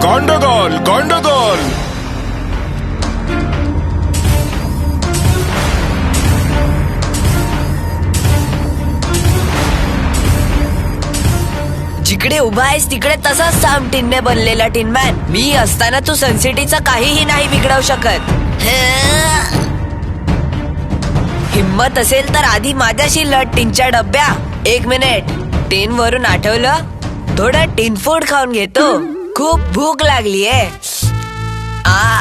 गंडगोल गंडगोल. जिकडे उभा आहेस तिकडे तसाच थांब टिनने बनलेला टिनमॅन. मी असताना तू सनसिटीचा काहीही नाही बिघडवू शकत. हिम्मत असेल तर आधी माझ्याशी लढ टिनच्या डब्या. 1 मिनिट. टिन वरून आठवलं, थोडं टिन फूड खाऊन घेतो. खूप भूक लागलीये.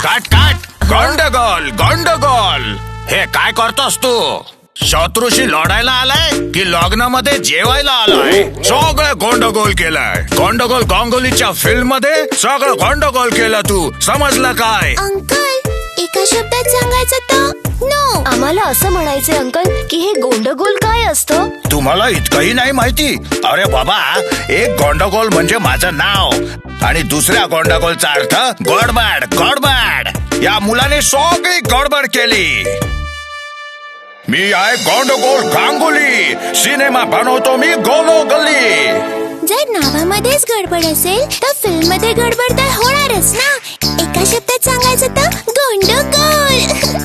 काट काट. गंडगोल गंडगोल. हे काय करतोस तू? शत्रूशी लढायला आलाय की लग्नामध्ये जेवायला आलाय? सगळं गोंडगोल केलाय. गोंडगोल गांगुलीच्या फिल्म मध्ये सगळं गोंडगोल केलं तू. समजलं काय? अंकल, एका शब्दात सांगायचं तर नो. आम्हाला असं म्हणायचंय अंकल की हे गोंडगोल काय असतं? तुम्हाला इतकंही नाही माहिती? अरे बाबा, एक गोंडगोल म्हणजे माझं नाव आणि दुसऱ्या गोंडगोलचा अर्थ गडबड गडबड. या मुलाने सगळी गडबड केली. मी आहे गोंडगोल गांगुली. सिनेमा बनवतो मी गोलोगल्ली. जर नावामध्येच गडबड असेल तर फिल्म मध्ये गडबड तर होणारच ना. एका शब्दात सांगायचं तर गोंडगोल.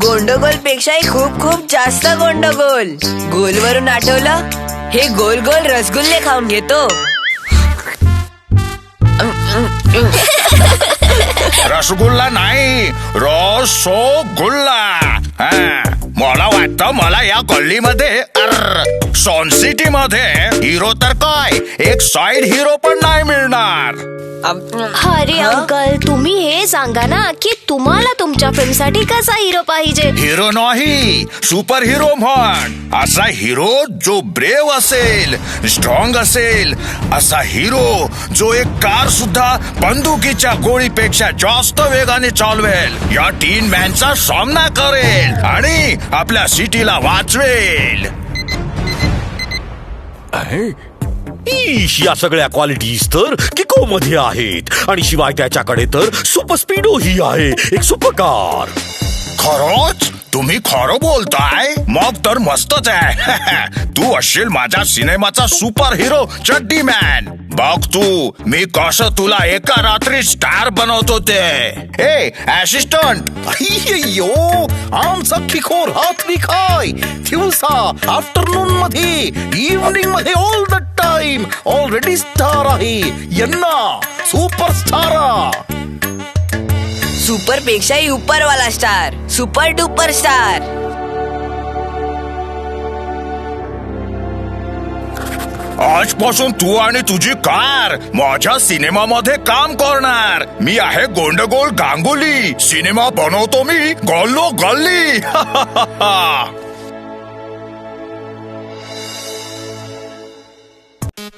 गोंडगोल पेक्षाही खूप खूप जास्त गोंडगोल. गोलवरून आठवलं, हे गोल गोल रसगुल्ले खाऊन घेतो. रसगुल्ला नाही, रसोगुल्ला. मला वाटतं मला या गल्लीमध्ये सॉन सिटी मध्ये हिरो तर काय, एक साइड हिरो पण नाही मिळणार. अरे अंकल, तुम्ही हे सांगा ना की तुम्हाला तुमच्या फिल्मसाठी कसा हिरो पाहिजे? हिरो नाही, सुपर हिरो म्हण. असा हिरो जो ब्रेव असेल, स्ट्रॉंग असेल. असा हिरो जो एक कार सुद्धा बंदुकीच्या गोळीपेक्षा जास्त वेगाने चालवेल. या टीन मॅनचा सामना करेल आणि आपल्या सिटीला वाचवेल. या सगळ्या क्वालिटीज तर किको मध्ये आहेत आणि शिवाय त्याच्याकडे तर सुपर स्पीडो ही आहे, एक सुपर कार. खरंच? तुम्ही खरं बोलताय? मग तर मस्तच आहे. तू असशील माझ्या सिनेमाचा सुपर हिरो चड्डी मॅन. बघ तू, मी कसं तुला एका रात्री स्टार बनवतो ते. ए असिस्टंट. अय्यो, आमचा खिखोर रात्री काय, दिवसा, आफ्टरनून मध्ये, इव्हनिंग मध्ये, all the time already star आहे. यांना सुपरस्टार. सुपर पेक्षाही उपरवाला स्टार, सुपर डुपर स्टार. आजपासून तू आणि तुझी कार माझ्या सिनेमामध्ये काम करणार. मी आहे गोंडगोल गांगुली. सिनेमा बनवतो मी गोल्लो गल्ली.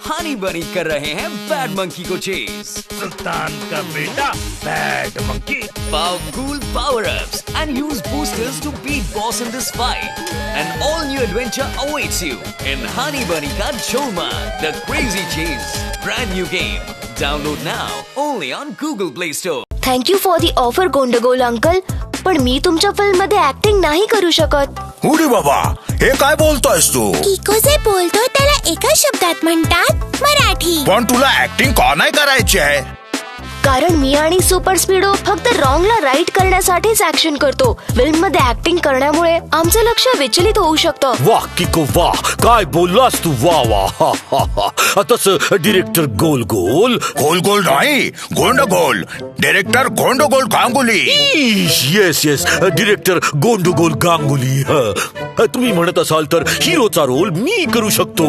हनी बनी कर रहे हैं बैड मंकी को चेज. सुल्तान का बेटा bad monkey. Powerful power-ups and use boosters to beat boss in this fight. An all-new adventure awaits you in Honey Bunny Ka Jholma, the Crazy Chase. Brand new game. Download now only on Google Play Store. Thank you for the offer Gondgol uncle, पण मी तुमच्या film मध्ये acting नाही करू शकत. उडी बाबा, हे काय बोलतोयस तू? किको जे बोलतो त्याला एका शब्दात म्हणतात मराठी. पण तुला ऍक्टिंग का नाही करायची आहे? कारण मी आणि सुपर स्पीडो फक्त रॉंगला राईट करण्यासाठीच ऍक्शन करतो. फिल्म मध्ये ऍक्टिंग करण्यामुळे आमचं लक्ष विचलित होऊ शकतं. वाह किको वाह, काय बोललास तू. वा वा. तसं डिरेक्टर गोल गोल. गोल गोल नाही, Gondgol. Director Gondgol Ganguly. Yes yes, director Gondgol Ganguly. तुम्ही म्हणत असाल तर हिरोचा रोल मी करू शकतो.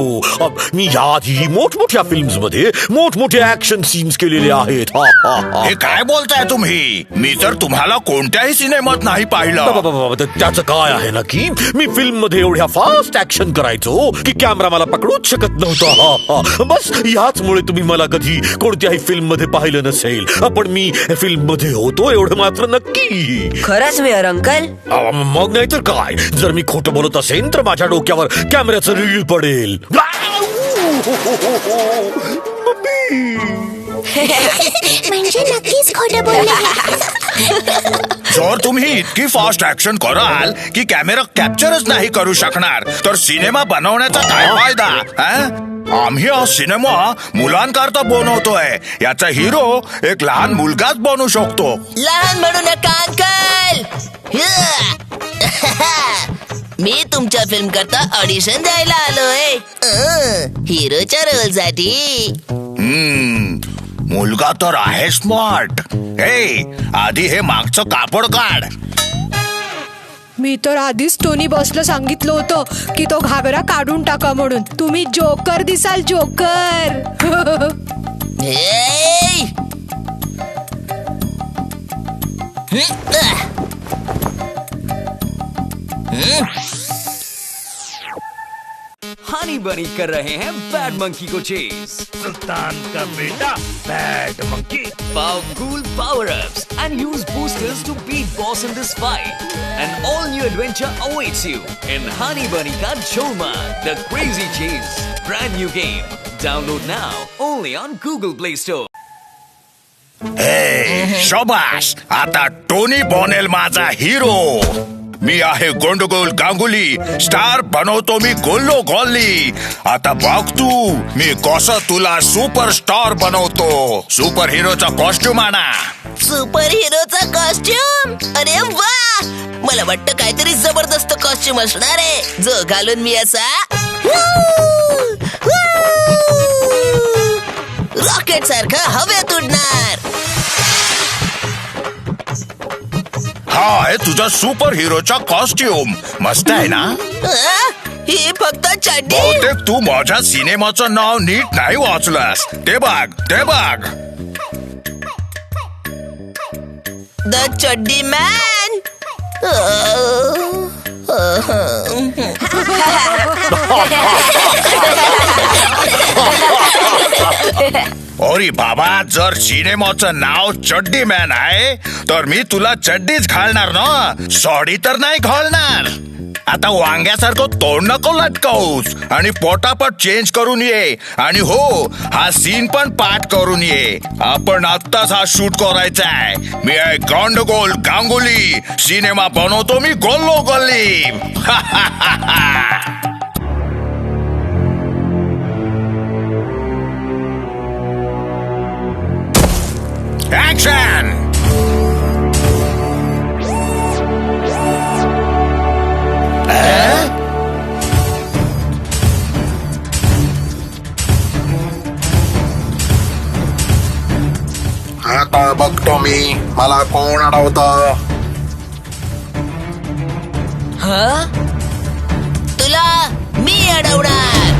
मी याआधी मोठमोठ्या फिल्म्स मध्ये मोठमोठे ऍक्शन सीन्स केलेले आहेत. हे काय बोलताय तुम्ही? मी तर तुम्हाला कोणत्याही सिनेमात नाही पाहिलं. त्याचं काय आहे ना की मी फिल्म मध्ये एवढ्या फास्ट ऍक्शन करायचो की कॅमेरा मला पकडूच शकत नव्हता. बस ह्याचमुळे तुम्ही मला कधी कोणत्याही फिल्म मध्ये पाहिलं नसेल. पण मी फिल्म मध्ये होतो एवढं मात्र नक्की. खरंच वेअर अंकल? मग नाही तर काय. जर मी खोटं बोलत असेल तर माझ्या डोक्यावर कॅमेऱ्याचं रीळ पडेल. म्हणजे नक्कीच खोटं बोलले. जर तुम्ही इतकी फास्ट ऍक्शन कराल की कॅमेरा कॅप्चरच नाही करू शकणार तर सिनेमा बनवण्याचा काय फायदा? आम्ही हा सिनेमा मुलांकरता बनवतोय. याचा हिरो एक लहान मुलगाच बनू शकतो. लहान म्हणू नका अंकल. मी तुमच्या फिल्म करता ऑडिशन द्यायला आलोय हिरोच्या रोल साठी. मुलगा तर आहे स्मार्ट. हे आधी हे मागचं कापड काढ. मी तर आधीच टोनी बॉसला सांगितलं होतं की तो घागरा काढून टाका म्हणून. तुम्ही जोकर दिसाल, जोकर. हनी बनी कर रहे हैं बैड मंकी को चेज. सुल्तान का बेटा bad monkey. Powerful power-ups and use boosters to beat boss in this fight. An all-new adventure awaits you in Honey Bunny Ka Jholma, The Crazy Chase. Brand new game. Download now only on Google Play Store. हे शोबाश, आता Tony बनेल माझा hero. मी आहे गोंडगोल Ganguly. Star बनवतो मी गोल्लो गोल्ली. आता बघ तू मी कसं तुला सुपरस्टार बनवतो. सुपर हिरोचा कॉस्ट्युम आणा. सुपर हिरोचा कॉस्ट्युम. अरे वा, मला वाटतं काहीतरी जबरदस्त कॉस्ट्युम असणार आहे जो घालून मी असा रॉकेट सारखा हवेत उडणार. हा आहे तुझा सुपर हिरोचा कॉस्ट्युम. मस्त आहे ना. ही फक्त चड्डी. बहुतेक तू माझ्या सिनेमाचं नाव नीट नाही वाचलंस. ते बघ, ते बघ. द चड्डी मॅन. अरे बाबा, जर सिनेमाचं नाव चड्डी मॅन आहे तर मी तुला चड्डीच घालणार ना, साडी तर नाही घालणार. आता वांग्यासारखं तोंड नको लटकवूस आणि पोटापट चेंज करून ये. आणि हो, हा सीन पण पाठ करून ये. आपण आत्ताच हा शूट करायचा आहे. मी आहे गोंडगोल गांगुली. सिनेमा बनवतो मी गोल्लो गोल्ली. ऍक्शन. आता बघतो मी मला कोण अडवतं. तुला मी अडवणार.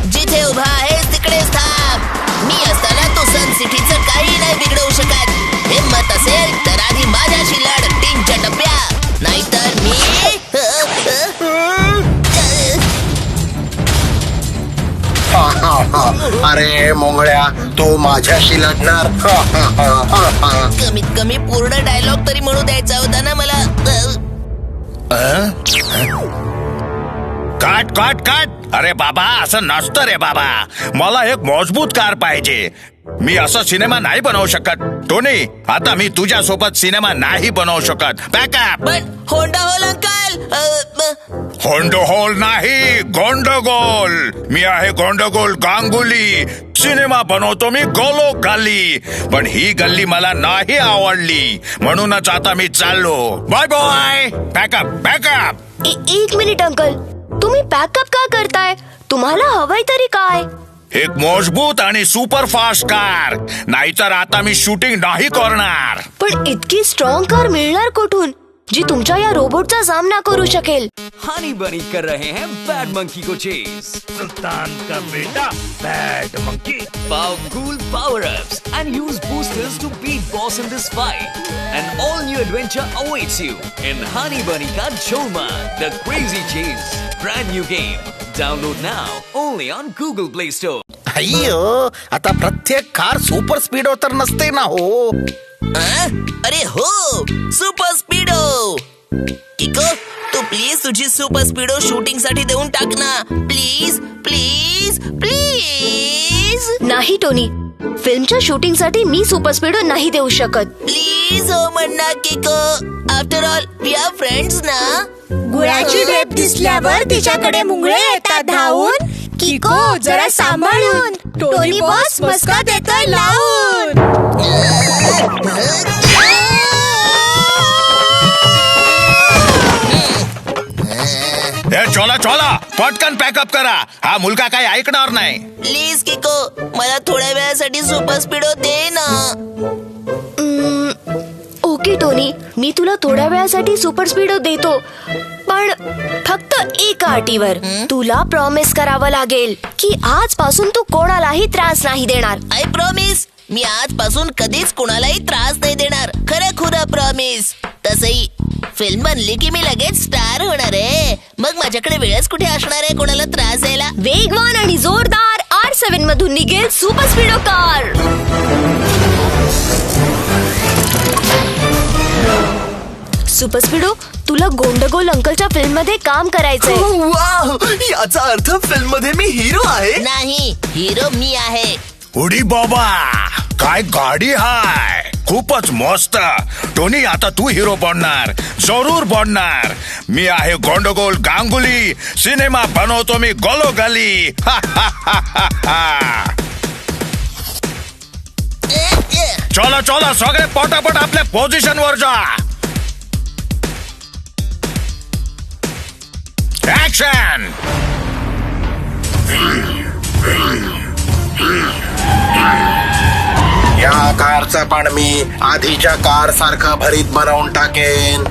जिथे उभा आहेस तिकडेच थांब. मी असताना तू सन सिटीचं काही नाही बिघडवू शकत. हिम्मत असेल तर आधी माझ्याशी लढ टीनच्या डब्या. नाहीतर मी अरे मोंगळ्या, तू माझ्याशी लढणार. कमीत कमी पूर्ण डायलॉग तरी म्हणू द्यायचा होता ना मला. काट काट काट. अरे बाबा, असं नसतं रे बाबा. मला एक मजबूत कार पाहिजे. मी असा सिनेमा नाही बनवू शकत. टोनी, आता मी तुझ्या सोबत सिनेमा नाही बनवू शकत. पॅकअप. पण होंडा होल अंकल. होंडोहोल नाही, गोंडगोल. मी आहे गोंडगोल गांगुली. सिनेमा बनवतो मी गोलो गल्ली. पण ही गल्ली मला नाही आवडली, म्हणूनच आता मी चाललो. Bye bye. Pack up pack up. एक मिनिट अंकल, तुम्ही पॅकअप का करताय? तुम्हाला हवंय तरी काय? एक मजबूत आणि सुपर फास्ट कार. नाहीतर आता मी शूटिंग नाही करणार. पण इतकी स्ट्रॉंग कार मिळणार कुठून जी तुमच्या या रोबोटचा सामना करू शकेल? हनी बनी कर रहे हैं बैड मंकी को चेज. सुल्तान का बेटा bad monkey. Powerful power-ups and use boosters to beat boss in this fight. An all-new adventure awaits you in Honey Bunny Ka Jholma, The Crazy Chase. Brand new game. Download now only on Google Play Store. अय्यो, आता प्रत्येक car super स्पीडो तर नसते ना हो. अरे हो, Super Speedo. Kiko, तू प्लीज तुझी सुपर स्पीडो शूटिंग साठी देऊन टाक ना. Please please please. नाही टोनी, फिल्मच्या शूटिंग साठी मी सुपर स्पीडो नाही देऊ शकत. प्लीज प्लीज हो म्हणणार Kiko. After all we are friends ना. गुळाची ढेप दिसल्यावर तिच्याकडे मुंगळे येतात धावून. किको जरा सांभाळून, टोनी बॉस मस्का देतोय लावून. चला चला पटकन पॅकअप करा. हा मुलगा काही ऐकणार नाही. प्लीज किको, मला थोड्या वेळासाठी सुपर स्पीडो दे ना. ओके टोनी, मी तुला थोड्या वेळासाठी सुपर स्पीडो देतो, पण फक्त एका अटीवर. तुला प्रॉमिस करावं लागेल की आजपासून तू कोणालाही त्रास नाही देणार. I promise. मी आजपासून कधीच कोणालाही त्रास नाही देणार. खरं खुरं प्रॉमिस. तसही फिल्म बनली की मी लगेच स्टार होणार आहे. मग माझ्याकडे वेळच कुठे असणार आहे कोणाला त्रास द्यायला. वेगवान आणि जोरदार R7 मधून निघेल सुपर स्पीडो कार. सुपर स्पीडो, तुला गोंडगोल अंकलच्या फिल्म मध्ये काम करायचंय. वाव, याचा अर्थ फिल्म मध्ये मी हिरो आहे. नाही, हिरो मी आहे. उडी बाबा, काय गाडी हाय, खूपच मस्त. टोनी आता तू हिरो बनणार, जरूर बनणार. मी आहे गोंडगोल गांगुली, सिनेमा बनवतो मी गोलोगली. चला चला सगळे पटापट आपल्या पोझिशन वर जा. ऍक्शन. या कारचं पण मी आधीच्या कार सारखं भरीत बनवून टाकेन.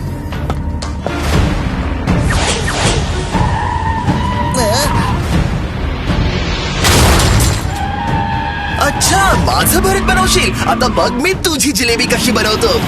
अच्छा, माझं भरीत बनवशील. आता बघ मी तुझी जिलेबी कशी बनवतो.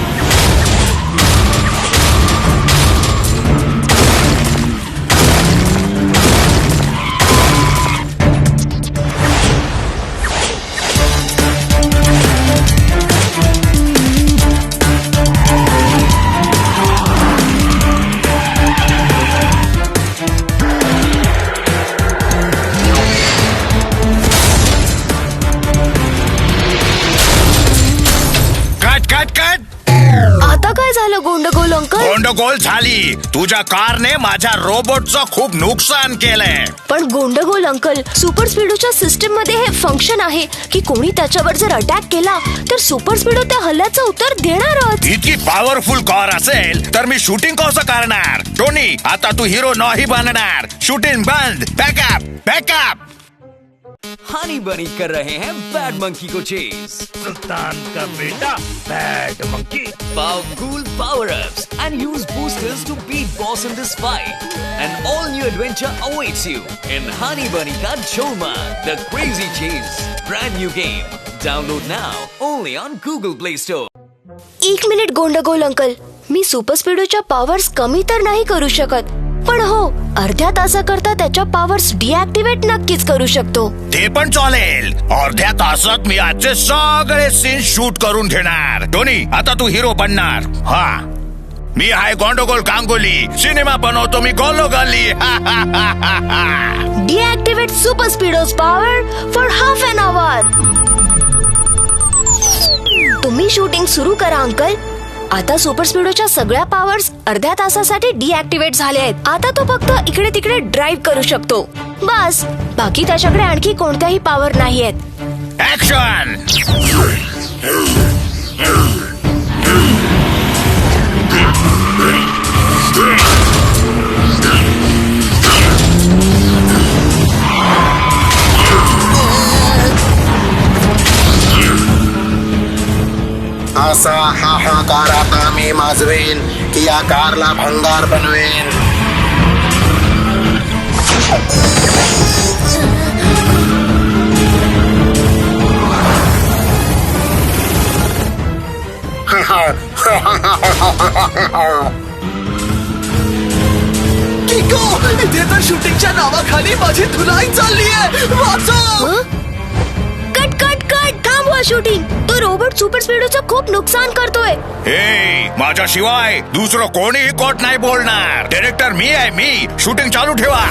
आता काय झालं गोंडगोल अंकल? गोंडगोल झाली. तुझ्या कारने माझ्या रोबोटचं खूप नुकसान केलंय. पण गोंडगोल अंकल, सुपर स्पीडोच्या सिस्टम मध्ये हे फंक्शन आहे की कोणी त्याच्यावर जर अटॅक केला तर सुपर स्पीडो त्या हल्ल्याचं उत्तर देणारच. इतकी पॉवरफुल कार असेल तर मी शूटिंग कसं करणार? टोनी, आता तू हिरो नाही बनणार. शूटिंग बंद. Pack up pack up. हनी बनी कर रहे हैं बैड मंकी को चेज. सुल्तान का बेटा bad monkey. Powerful power-ups and use boosters to beat boss in this fight. An all-new adventure awaits you in Honey Bunny Ka Choma, The Crazy Chase. Brand new game. Download now only on Google Play Store. एक minute गोंडगोल uncle, मी super स्पीडोच्या powers कमी तर नाही करू शकत, पण हो, अर्ध्या तासाकरता त्याच्या पॉवर्स डिॲक्टिवेट नक्कीच करू शकतो. ते पण चालेल. अर्ध्या तासात मी आजचे सगळे सीन शूट करून घेणार. टोनी, आता तू हिरो बनणार. हा, मी आहे गोंडगोल गांगुली, सिनेमा बनवतो मी गोलोगली. Deactivate super Speedo's power for half an hour. तुम्ही शूटिंग सुरू करा अंकल. आता सुपर स्पीडोच्या सगळ्या पॉवर्स अर्ध्या तासासाठी डिॲक्टिवेट झाले आहेत. आता तो फक्त इकडे तिकडे ड्राईव्ह करू शकतो. बस, बाकी त्याच्याकडे आणखी कोणत्याही पॉवर नाहीयेत. ऍक्शन. असा हाहाकार आता मी माजवेन की या कारला भंगार बनवेन. किको, इथे तर शूटिंगच्या नावाखाली माझी धुलाई चालली आहे. वाचव. कट कट कट, थांबवा शूटिंग. तो रोबोट सुपर स्पीडोचं खूप नुकसान करतोय. हे, माझ्याशिवाय दुसरं कोणीही कोट नाही बोलणार. डायरेक्टर मी आहे. मी. शूटिंग चालू ठेवा.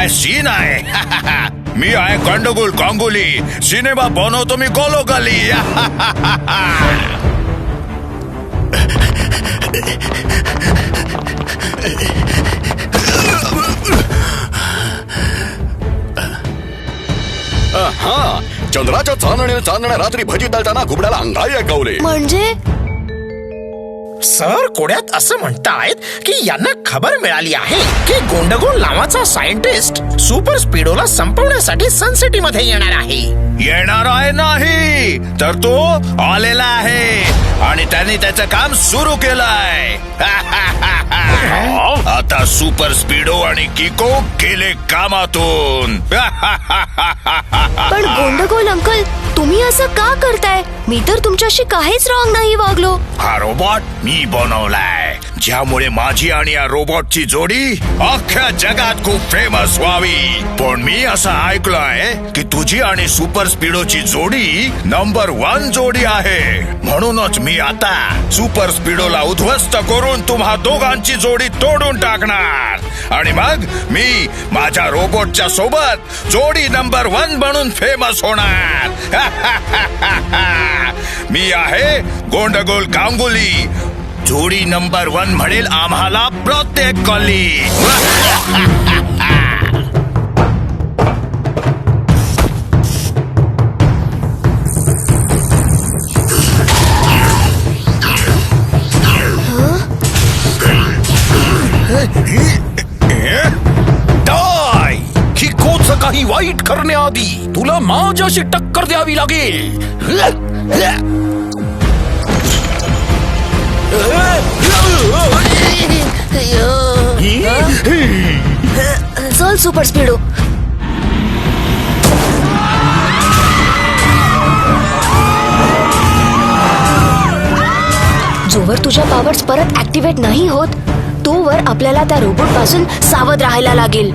सीन आहे. मी आहे गंडगोल गांगुली. सिनेमा बनवतो मी गोलोगली. हा, चंद्राच्या चांदण्या रात्री भजी तळताना घुबडाला अंगाई ऐकवले. म्हणजे सर कोड्यात असं म्हणतायत की यांना खबर मिळाली आहे की गोंडगोल नावाचा सायंटिस्ट सुपर स्पीडोला संपवण्यासाठी सनसिटी मध्ये येणार आहे. येणार आहे नाही तर तो आलेला आहे आणि त्यांनी त्याचं काम सुरू केलंय. आता सुपर स्पीडो आणि किको गेले कामातून. पण गोंडगोल अंकल, तुम्ही असं का करताय? मी तर तुमच्याशी काहीच रॉंग नाही वागलो. हा रोबोट मी बनवलाय ज्यामुळे माझी आणि या रोबोटची जोडी अख्ख्या जगात खूप फेमस व्हावी. पण मी असं ऐकलंय की तुझी आणि सुपर स्पीडोची जोडी नंबर 1 जोडी आहे. म्हणूनच मी आता सुपर स्पीडोला उद्ध्वस्त करून तुम्हा दोघांची जोडी तोडून टाकणार आणि मग मी माझ्या रोबोटच्या सोबत जोडी नंबर 1 बनून फेमस होणार. मी आहे गोंडगोल गांगुली. जोडी नंबर 1 म्हणेल आम्हाला प्रत्येक गल्ली. डाय! किकोचं काही वाईट करण्याआधी तुला माझ्याशी टक्कर द्यावी लागेल. चल सुपर स्पीडो. जोवर तुझ्या पॉवर्स परत ऍक्टिव्हेट नाही होत तोवर आपल्याला त्या रोबोट पासून सावध राहायला लागेल.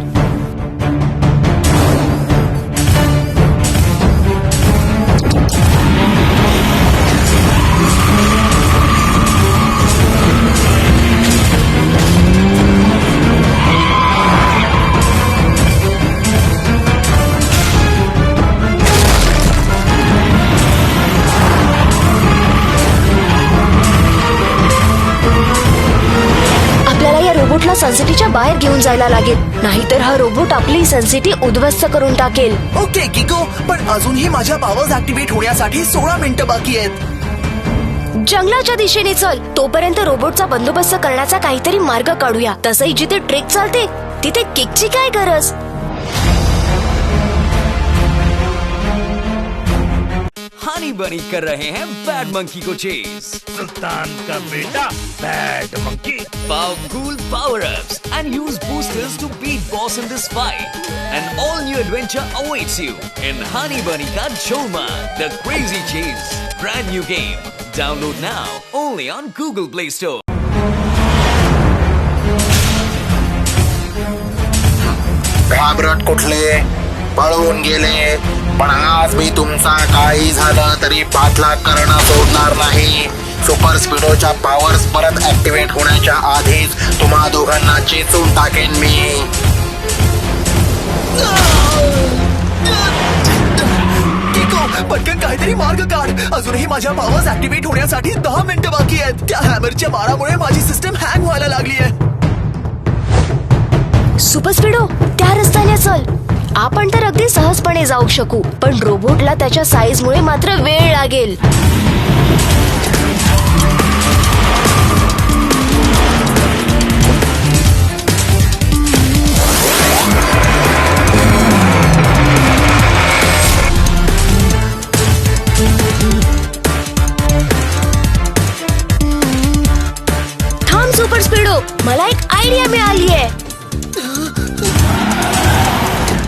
रोबोटला सनसिटीच्या बाहेर घेऊन जायला लागेल, नाहीतर हा रोबोट आपली सनसिटी उद्ध्वस्त करून टाकेल. ओके किको, पण अजूनही माझ्या पॉवर्स ऍक्टिव्हेट होण्यासाठी 16 मिनिटं बाकी आहेत. जंगलाच्या दिशेने चल. तोपर्यंत रोबोटचा बंदोबस्त करण्याचा काहीतरी मार्ग काढूया. तसंही जिथे ट्रेक चालते तिथे किकची काय गरज. हनी बनी कर रहे हैं बैड मंकी को चेज. सुल्तान का बेटा bad monkey. Powerful power-ups and use boosters to beat boss in this fight. An all-new adventure awaits you in Honey Bunny Ka Jholma, The Crazy Chase. Brand new game. Download now only on Google Play Store. घाबरट कुठले पळून गेले, पण आज मी तुमचा काही झालं तरी पाठलाग करणं सोडणार नाही. सुपर स्पीडोच्या पॉवर्स परत ऍक्टिव्हेट होण्याच्या आधीच तुम्हा दोघांना चेचून टाकेन मी. पटकन काहीतरी मार्ग काढ. अजूनही माझ्या पॉवर्स ऍक्टिव्हेट होण्यासाठी 10 मिनिटं बाकी आहेत. त्या हॅमरच्या मारामुळे माझी सिस्टम हँग व्हायला लागली आहे. सुपर स्पीडो, त्या रस्त्याने चल. आपण तर अगदी सहजपणे जाऊ शकू, पण रोबोटला त्याच्या साईजमुळे मात्र वेळ लागेल. थांब सुपर स्पीडो, मला एक आयडिया मिळाली आहे.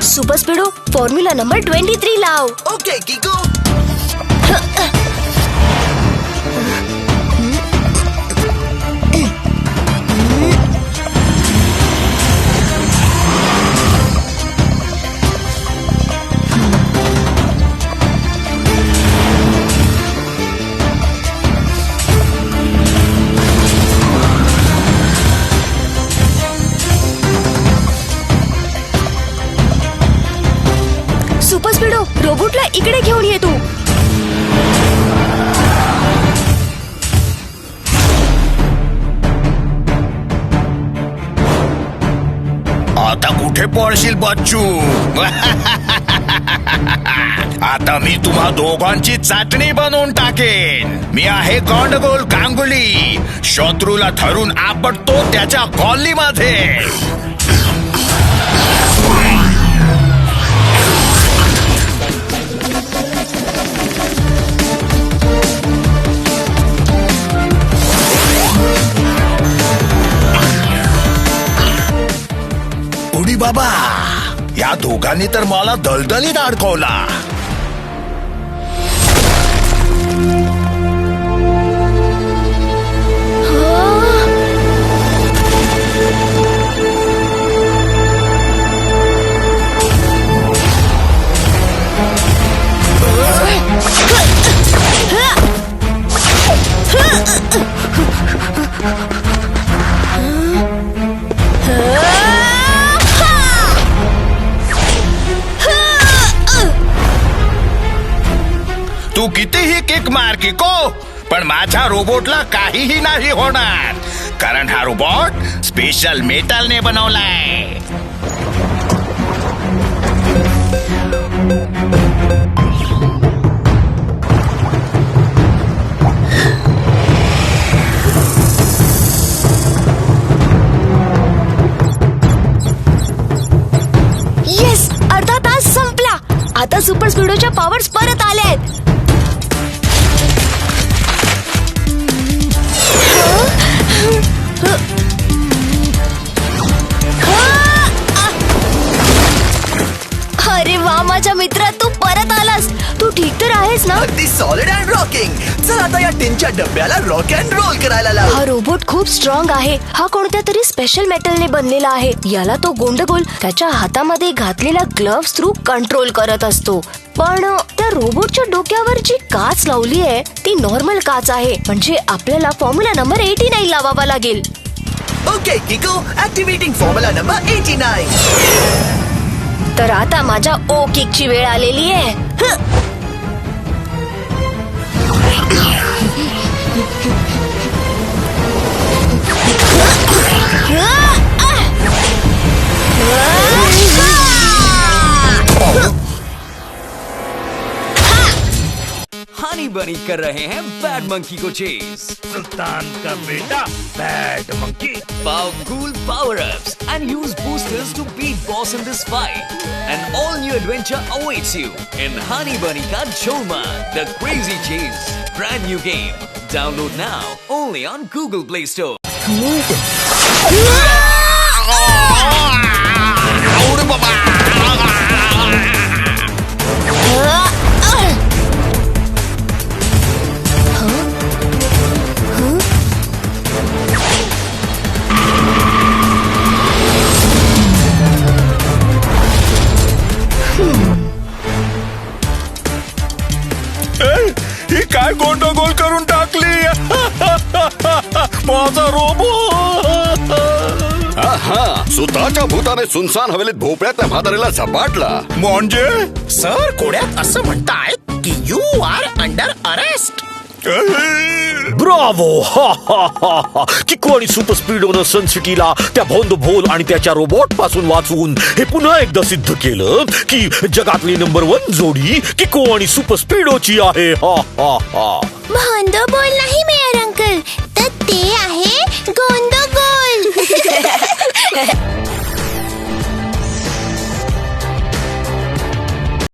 सुपर स्पीडो, फॉर्म्युला नंबर 23 लाव. ओके किको. रोबोटला इकडे घेऊन ये तू. आता कुठे पळशील बच्चू? आता मी तुम्हा दोघांची चाटणी बनवून टाकेन. मी आहे गॉंडगोल गांगुली. शत्रूला धरून आपटतो त्याच्या कॉलनीमध्ये. उडी बाबा, या दोघांनी तर मला दलदलीत अडकवला. तू कितीही किक मार किको, पण माझ्या रोबोटला काहीही नाही होणार, कारण हा रोबोट स्पेशल मेटलने बनवलाय. येस, अर्धा तास संपला. आता सुपर स्पीडोच्या पॉवर्स परत आल्या आहेत. अरे वा माझ्या मित्रा, तू परत आलास. तू ठीक तर आहेस ना? अगदी सॉलिड अँड रॉकिंग. चल आता या टिनच्या डब्याला रॉक अँड रोल करायला लाव. हा रोबोट खूप स्ट्रॉंग आहे. हा कोणत्या तरी स्पेशल मेटलने बनलेला आहे. याला तो गोंडगोल त्याच्या हातामध्ये घातलेल्या ग्लव्स थ्रू कंट्रोल करत असतो. पण त्या रोबोटच्या डोक्यावर जी काच लावली आहे ती नॉर्मल काच आहे. म्हणजे आपल्याला फॉर्म्युला नंबर 89 लावावा लागेल. Okay किको, activating formula number 89. तर आता माझ्या ओ किकची वेळ आलेली आहे. हनी बनी कर रहे हैं बैड मंकी को चेज. सुल्तान का बेटा bad monkey. Powerful power-ups and use boosters to beat boss in this fight. An all-new adventure awaits you in Honey Bunny Ka Jholma, The Crazy Chase. Brand new game. Download now only on Google Play Store. ही काय गोंडगोल करून टाकली. माझा robot. सुताच्या भूताने सुनसान हवेलीत भोपळ्यातल्या म्हातारीला झपाटला. म्हणजे sir, कोड्यात असं म्हणतायत की you are under arrest. Bravo. Kiko आणि सुपर स्पीडोनं सन सिटीला त्या भोंद भोल आणि त्याच्या रोबोट पासून वाचवून हे पुन्हा एकदा सिद्ध केलं की जगातली नंबर 1 जोडी किको आणि सुपर स्पीडोची आहे. भोंदो बोल नाही मेयर अंकल, तर ते आहे